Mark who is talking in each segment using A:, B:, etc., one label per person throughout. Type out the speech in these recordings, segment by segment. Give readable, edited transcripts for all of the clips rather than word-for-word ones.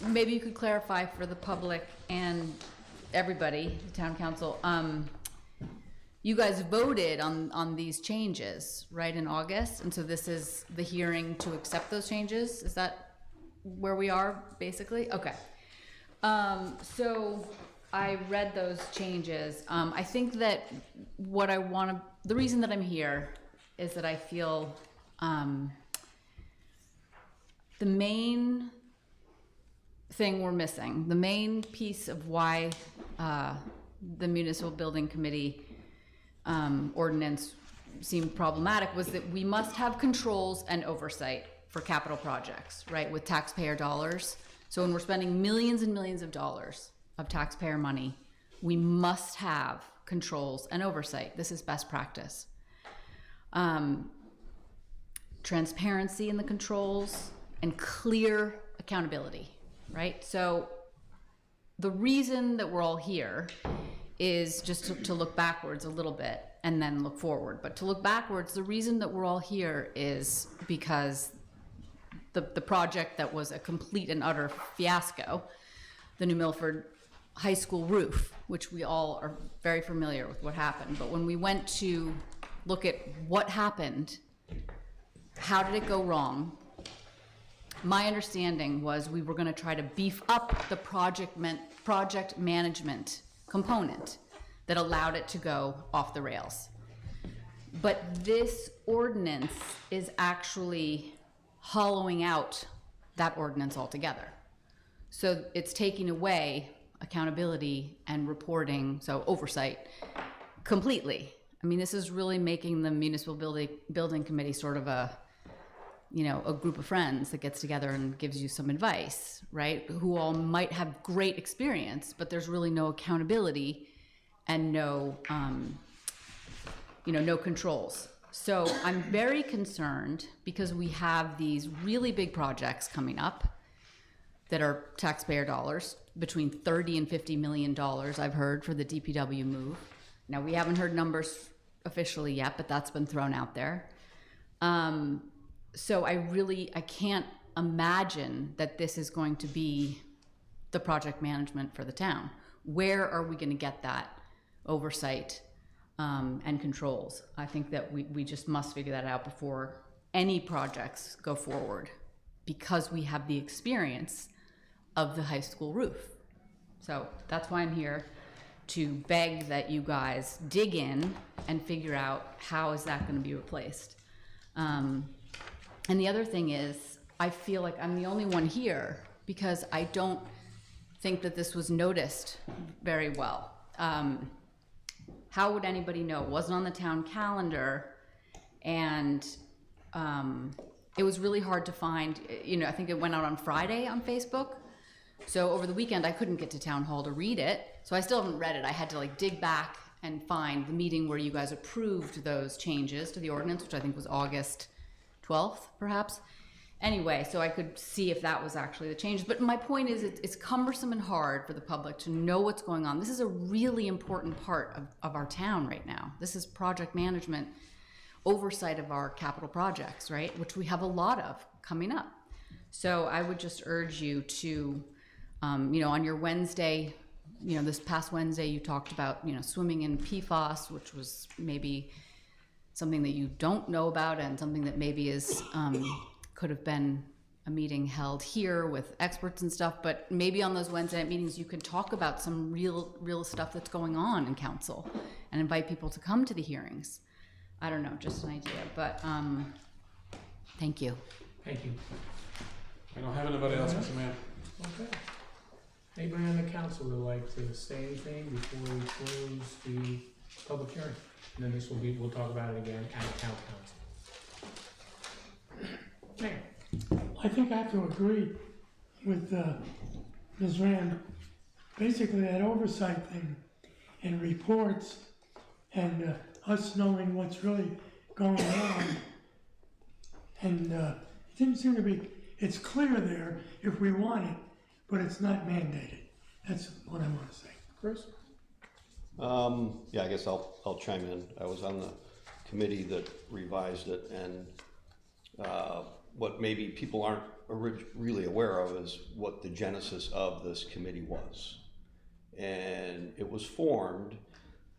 A: maybe you could clarify for the public and everybody, the town council, you guys voted on these changes, right, in August? And so this is the hearing to accept those changes? Is that where we are, basically? Okay. So I read those changes. I think that what I want to, the reason that I'm here is that I feel the main thing we're missing, the main piece of why the Municipal Building Committee ordinance seemed problematic was that we must have controls and oversight for capital projects, right, with taxpayer dollars. So when we're spending millions and millions of dollars of taxpayer money, we must have controls and oversight. This is best practice. Transparency in the controls and clear accountability, right? So the reason that we're all here is just to look backwards a little bit and then look forward. But to look backwards, the reason that we're all here is because the project that was a complete and utter fiasco, the New Milford High School roof, which we all are very familiar with what happened. But when we went to look at what happened, how did it go wrong? My understanding was we were going to try to beef up the project management component that allowed it to go off the rails. But this ordinance is actually hollowing out that ordinance altogether. So it's taking away accountability and reporting, so oversight, completely. I mean, this is really making the Municipal Building Committee sort of a group of friends that gets together and gives you some advice, right? Who all might have great experience, but there's really no accountability and no controls. So I'm very concerned because we have these really big projects coming up that are taxpayer dollars, between $30 and $50 million, I've heard, for the DPW move. Now, we haven't heard numbers officially yet, but that's been thrown out there. So I can't imagine that this is going to be the project management for the town. Where are we going to get that oversight and controls? I think that we just must figure that out before any projects go forward, because we have the experience of the high school roof. So that's why I'm here, to beg that you guys dig in and figure out how is that going to be replaced. And the other thing is, I feel like I'm the only one here because I don't think that this was noticed very well. How would anybody know? It wasn't on the town calendar, and it was really hard to find. I think it went out on Friday on Facebook. So over the weekend, I couldn't get to town hall to read it. So I still haven't read it. I had to dig back and find the meeting where you guys approved those changes to the ordinance, which I think was August 12th, perhaps. Anyway, so I could see if that was actually the changes. But my point is, it's cumbersome and hard for the public to know what's going on. This is a really important part of our town right now. This is project management, oversight of our capital projects, right? Which we have a lot of coming up. So I would just urge you to, on your Wednesday, this past Wednesday, you talked about, swimming in PFAS, which was maybe something that you don't know about, and something that maybe is could have been a meeting held here with experts and stuff. But maybe on those Wednesday night meetings, you can talk about some real stuff that's going on in council and invite people to come to the hearings. I don't know, just an idea. But thank you.
B: Thank you.
C: I don't have anybody else, Mr. Mayor.
B: Okay. Anybody on the council would like to say anything before we close the public hearing? And then we'll talk about it again at town council. Mayor.
D: I think I have to agree with Ms. Rand. Basically, that oversight thing and reports and us knowing what's really going on. And it didn't seem to be, it's clear there if we want it, but it's not mandated. That's what I want to say.
B: Chris?
E: Yeah, I guess I'll chime in. I was on the committee that revised it, and what maybe people aren't really aware of is what the genesis of this committee was. And it was formed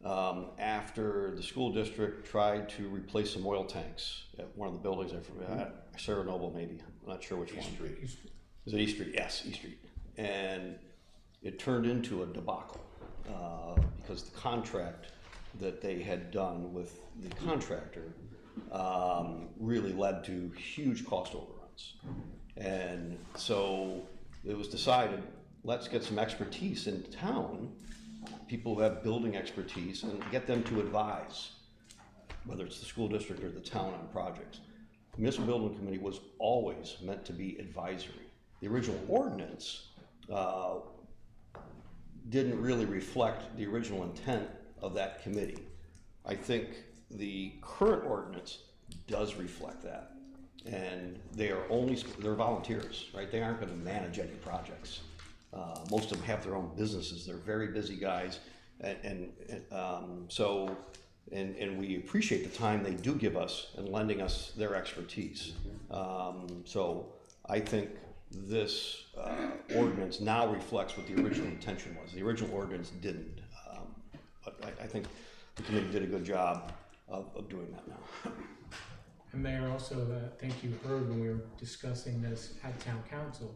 E: after the school district tried to replace some oil tanks at one of the buildings, I forgot, Sarah Noble maybe, I'm not sure which one. Is it East Street? Yes, East Street. And it turned into a debacle because the contract that they had done with the contractor really led to huge cost overruns. And so it was decided, let's get some expertise in town, people who have building expertise, and get them to advise, whether it's the school district or the town on projects. The Municipal Building Committee was always meant to be advisory. The original ordinance didn't really reflect the original intent of that committee. I think the current ordinance does reflect that. And they're volunteers, right? They aren't gonna manage any projects. Most of them have their own businesses. They're very busy guys. And we appreciate the time they do give us in lending us their expertise. So I think this ordinance now reflects what the original intention was. The original ordinance didn't. But I think the committee did a good job of doing that now.
B: And Mayor, also, I think you heard when we were discussing this at Town Council,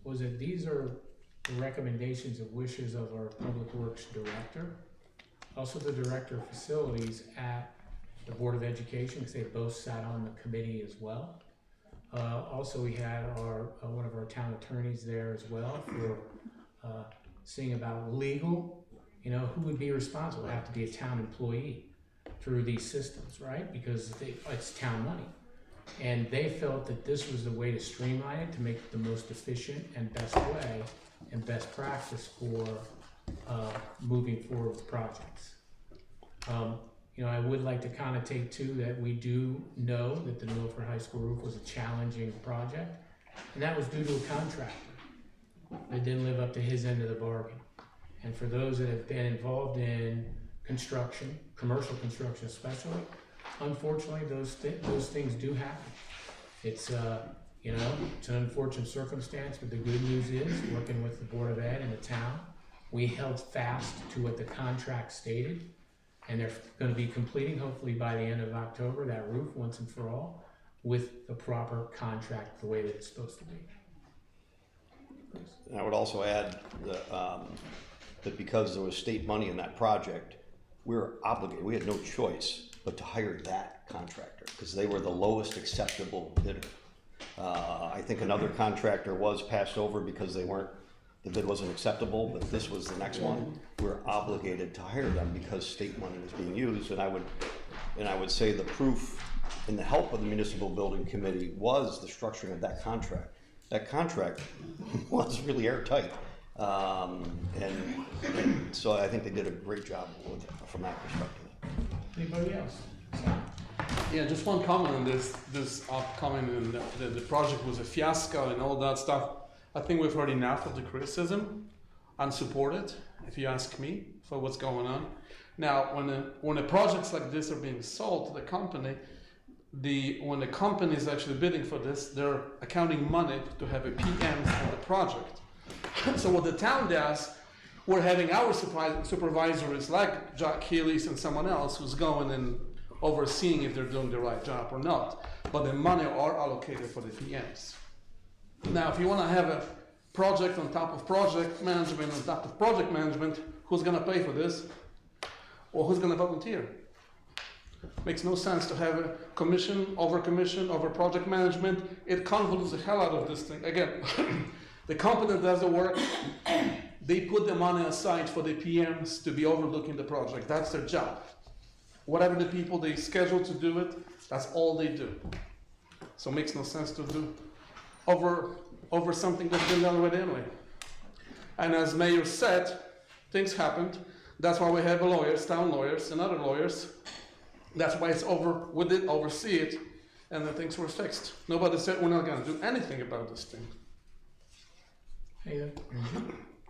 B: was that these are the recommendations and wishes of our Public Works Director, also the Director of Facilities at the Board of Education, because they both sat on the committee as well. Also, we had one of our town attorneys there as well for seeing about legal, who would be responsible. It would have to be a town employee through these systems, right? Because it's town money. And they felt that this was the way to streamline it, to make it the most efficient and best way and best practice for moving forward with projects. I would like to connotate too that we do know that the Milford High School roof was a challenging project, and that was due to a contractor that didn't live up to his end of the bargain. And for those that have been involved in construction, commercial construction especially, unfortunately those things do happen. It's it's an unfortunate circumstance, but the good news is, working with the Board of Ed and the town, we held fast to what the contract stated, and they're going to be completing, hopefully by the end of October, that roof once and for all, with the proper contract the way that it's supposed to be.
E: And I would also add that because there was state money in that project, we were obligated, we had no choice but to hire that contractor because they were the lowest acceptable bidder. I think another contractor was passed over because the bid wasn't acceptable, but this was the next one. We were obligated to hire them because state money was being used, and I would say the proof in the help of the Municipal Building Committee was the structuring of that contract. That contract was really airtight. And so I think they did a great job from that perspective.
B: Anybody else?
C: Yeah, just one comment on this upcoming, and the project was a fiasco and all that stuff. I think we've heard enough of the criticism, unsupported, if you ask me, for what's going on. Now, when a projects like this are being sold to the company, when the company is actually bidding for this, they're accounting money to have a PM on the project. So what the town does, we're having our supervisors like Jack Healy's and someone else who's going and overseeing if they're doing the right job or not. But the money are allocated for the PMs. Now, if you want to have a project on top of project management, on top of project management, who's going to pay for this? Or who's going to volunteer? Makes no sense to have a commission over project management. It convolutes the hell out of this thing. Again, the company that does the work, they put the money aside for the PMs to be overlooking the project. That's their job. Whatever the people they schedule to do it, that's all they do. So it makes no sense to do over something that's been done already anyway. And as Mayor said, things happened. That's why we have lawyers, town lawyers, and other lawyers. That's why it's oversee it, and then things were fixed. Nobody said we're not going to do anything about this thing.
B: Hey,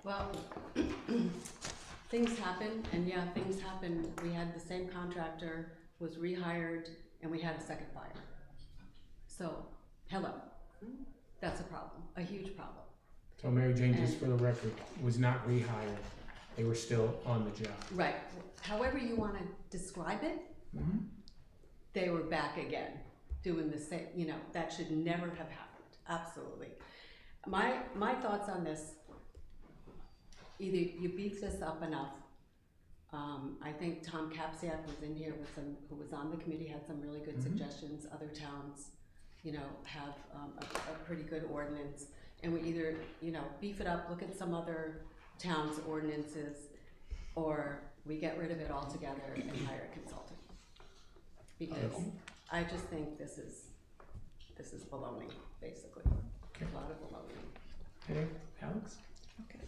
F: Well, things happen, and yeah, things happened. We had the same contractor, was rehired, and we had a second fire. So, hello. That's a problem, a huge problem.
B: So Mary Jane, just for the record, was not rehired. They were still on the job.
F: Right, however you wanna describe it, they were back again, doing the same, you know, that should never have happened, absolutely. My thoughts on this, either you beef this up enough. I think Tom Kapsiak was in here with some, who was on the committee, had some really good suggestions. Other towns, you know, have a pretty good ordinance. And we either, you know, beef it up, look at some other towns' ordinances, or we get rid of it altogether and hire a consultant. Because I just think this is baloney, basically, a lot of baloney.
B: Okay, Alex?
G: Okay.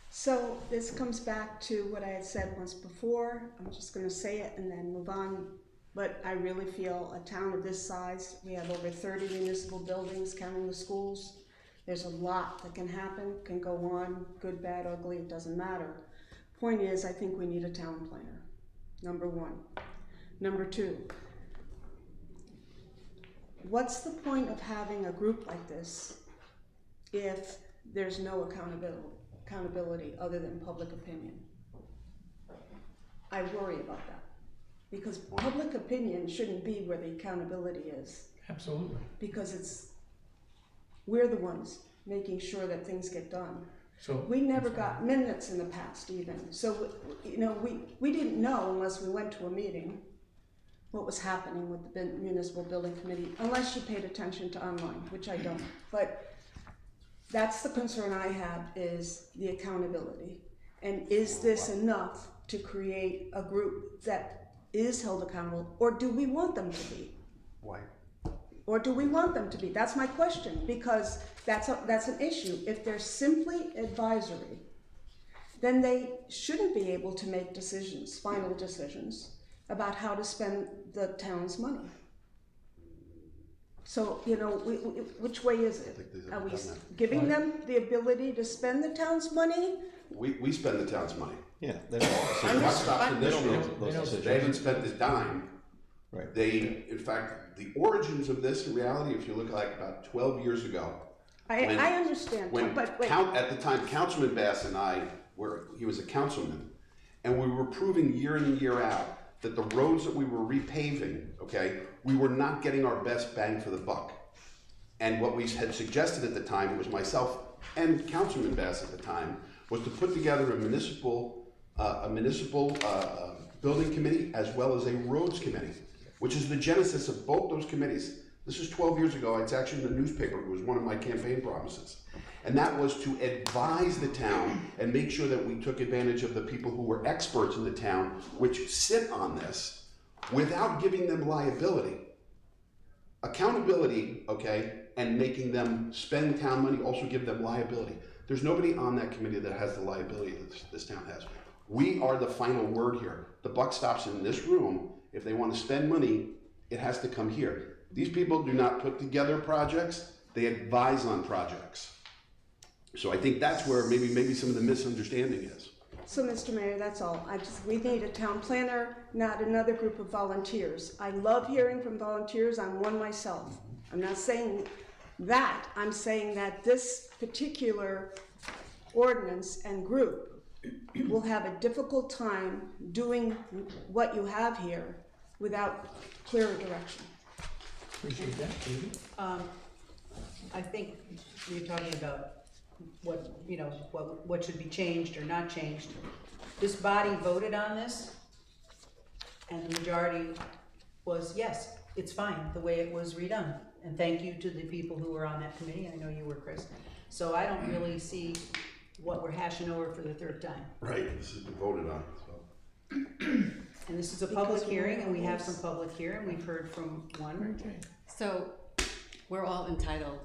G: So this comes back to what I had said once before. I'm just gonna say it and then move on. But I really feel a town of this size, we have over 30 municipal buildings, counting the schools. There's a lot that can happen, can go on, good, bad, ugly, it doesn't matter. Point is, I think we need a town planner, number one. Number two, what's the point of having a group like this if there's no accountability other than public opinion? I worry about that, because public opinion shouldn't be where the accountability is,
B: Absolutely.
G: because we're the ones making sure that things get done.
B: So
G: We never got minutes in the past even, so, you know, we didn't know unless we went to a meeting what was happening with the municipal building committee, unless you paid attention to online, which I don't. But that's the concern I have, is the accountability. And is this enough to create a group that is held accountable, or do we want them to be?
E: Why?
G: Or do we want them to be? That's my question, because that's an issue. If they're simply advisory, then they shouldn't be able to make decisions, final decisions, about how to spend the town's money. So, you know, which way is it? Are we giving them the ability to spend the town's money?
H: We spend the town's money.
E: Yeah, they don't make
H: The buck
E: decisions.
H: stops in
E: They
H: this
E: don't
H: room.
E: make those
B: They don't-
E: decisions.
H: They haven't spent a dime.
E: Right.
H: They, in fact, the origins of this in reality, if you look like about 12 years ago, When-
G: I understand,
H: when
G: but wait.
H: at the time, Councilman Bass and I he was a councilman, and we were proving year in and year out that the roads that we were repaving, okay, we were not getting our best bang for the buck. And what we had suggested at the time, it was myself and Councilman Bass at the time, was to put together a municipal building committee as well as a roads committee, which is the genesis of both those committees. This is 12 years ago. It's actually in the newspaper. It was one of my campaign promises. And that was to advise the town and make sure that we took advantage of the people who were experts in the town, which sit on this, without giving them liability. Accountability, okay, and making them spend town money, also give them liability. There's nobody on that committee that has the liability that this town has. We are the final word here. The buck stops in this room. If they want to spend money, it has to come here. These people do not put together projects, they advise on projects. So I think that's where maybe some of the misunderstanding is.
G: So, Mr. Mayor, that's all. We need a town planner, not another group of volunteers. I love hearing from volunteers. I'm one myself. I'm not saying that. I'm saying that this particular ordinance and group will have a difficult time doing what you have here without clearer direction.
B: appreciate that, Katie.
I: I think you're talking about what should be changed or not changed. This body voted on this, and the majority was, yes, it's fine, the way it was redone. And thank you to the people who were on that committee, I know you were, Chris. So I don't really see what we're hashing over for the third time.
H: Right, this has been voted on, so.
I: And this is a public hearing, and we have some public hearing, we've heard from one.
B: Mary Jane.
F: So, we're all entitled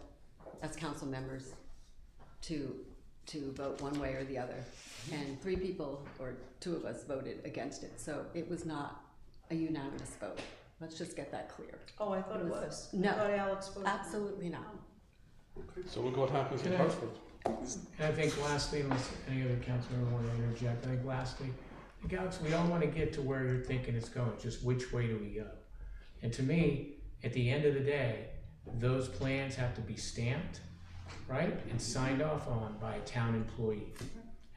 F: as council members to vote one way or the other. And 3 people, or 2 of us, voted against it, so it was not a unanimous vote. Let's just get that clear.
I: Oh, I thought it was.
F: No.
I: I thought Alex voted.
F: Absolutely not.
C: So look what happens in
B: Can I-
C: Hartford.
B: And I think lastly, unless any other council member want to interject, I think lastly, I think, Alex, we don't want to get to where you're thinking it's going, just which way do we go? And to me, at the end of the day, those plans have to be stamped right? And signed off on by a town employee.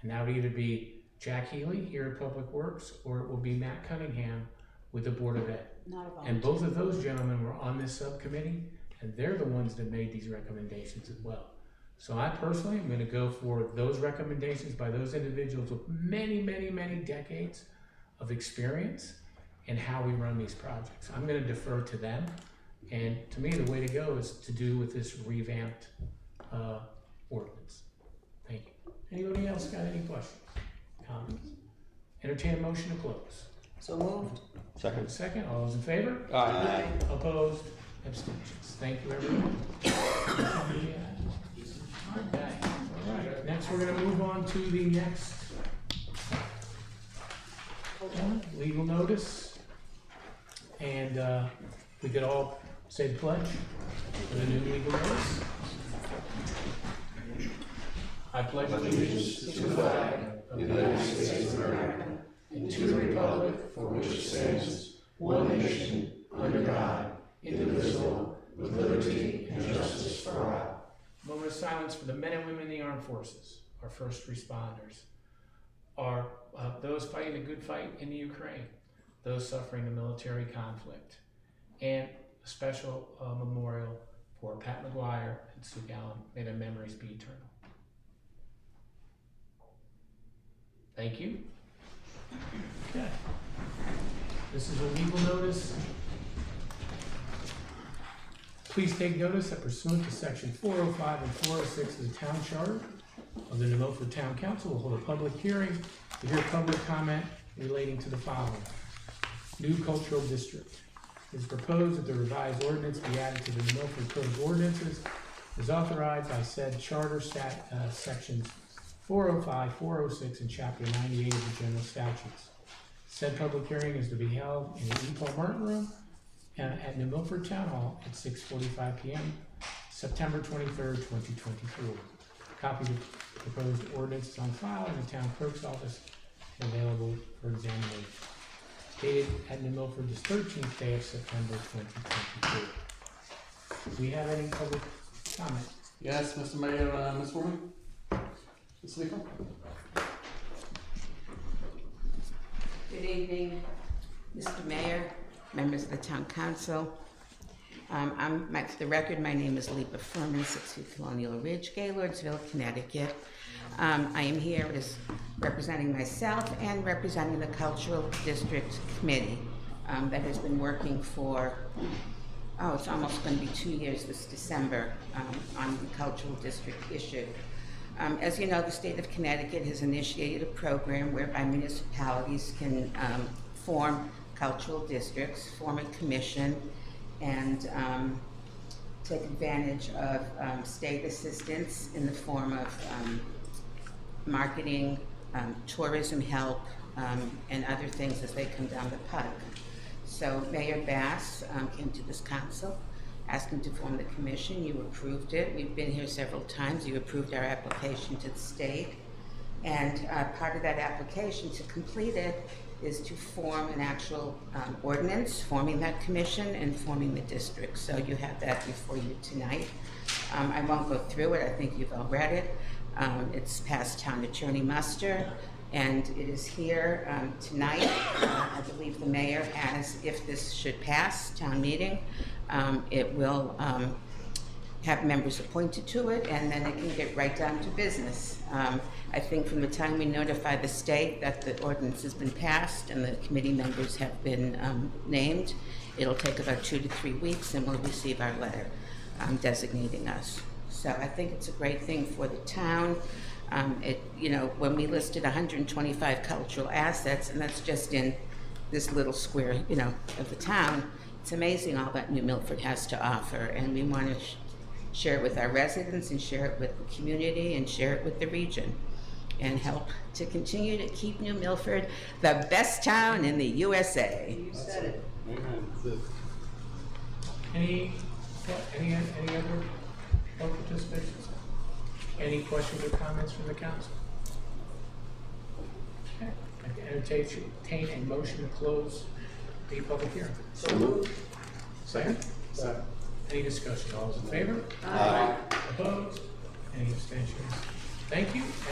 B: And that would either be Jack Healy here at Public Works, or it will be Matt Cunningham with the Board of Ed.
I: Not a
B: And both of those gentlemen were on this subcommittee, and they're the ones that made these recommendations as well. So I personally am gonna go for those recommendations by those individuals with many, many, many decades of experience in how we run these projects. I'm gonna defer to them, and to me, the way to go is to do with this revamped ordinance. Thank you. Anybody else got any questions, comments? Entertain a motion to close.
I: So moved.
E: Second.
B: Second, all those in favor?
E: Aye.
B: Opposed? Abstentions? Thank you, everyone. Okay, all right, next we're gonna move on to the next one, legal notice. And we could all say the pledge for the new legal notice. I pledge allegiance to the flag of the United States of America and to the republic for which it stands, one nation, under God, indivisible, with liberty and justice for all. Moment of silence for the men and women in the armed forces, our first responders, our those fighting the good fight in the Ukraine, those suffering the military conflict, and a special memorial for Pat McGuire and Sue Gallen. May their memories be eternal. Thank you. Okay. This is a legal notice. Please take notice that pursuant to section 405 and 406 of the Town Charter of the New Milford Town Council will hold a public hearing to hear public comment relating to the following. New cultural district. It is proposed that the revised ordinance be added to the New Milford Code of Ordinances as authorized by said charter sections 405, 406, and chapter 98 of the general statutes. Said public hearing is to be held in the E. Paul Martin Room at New Milford Town Hall at 6:45 p.m. September 23rd, 2024. Copy of the proposed ordinance is on file in the town clerk's office and available for examination. Dated at New Milford this 13th day of September 2024. Do we have any public comment?
C: Yes, Mr. Mayor, Ms. Woman? Ms. Lika?
J: Good evening, Mr. Mayor, members of the Town Council. For the record, my name is Lipa Furman, 60 Colonial Ridge, Gaylordsville, Connecticut. I am here as representing myself and representing the Cultural District Committee that has been working for, it's almost going to be 2 years this December on the Cultural District issue. As you know, the state of Connecticut has initiated a program whereby municipalities can form cultural districts, form a commission, and take advantage of state assistance in the form of marketing, tourism help, and other things as they come down the pike. So Mayor Bass came to this council asking to form the commission. You approved it. We've been here several times. You approved our application to the state. And part of that application to complete it is to form an actual ordinance, forming that commission and forming the district. So you have that before you tonight. I won't go through it. I think you've all read it. It's passed town attorney muster, and it is here tonight. I believe the mayor has, if this should pass town meeting, it will have members appointed to it, and then it can get right down to business. I think from the time we notify the state that the ordinance has been passed and the committee members have been named, it'll take about 2 to 3 weeks, and we'll receive our letter designating us. So I think it's a great thing for the town. When we listed 125 cultural assets, and that's just in this little square, of the town, it's amazing all that New Milford has to offer, and we want to share it with our residents and share it with the community and share it with the region and help to continue to keep New Milford the best town in the USA.
I: You said it.
B: Any other participants? Any questions or comments from the council? Okay. I can entertain a motion to close the public hearing.
I: So moved.
B: Second?
C: Second.
B: Any discussion? All those in favor?
E: Aye.
B: Opposed? Any abstentions? Thank you.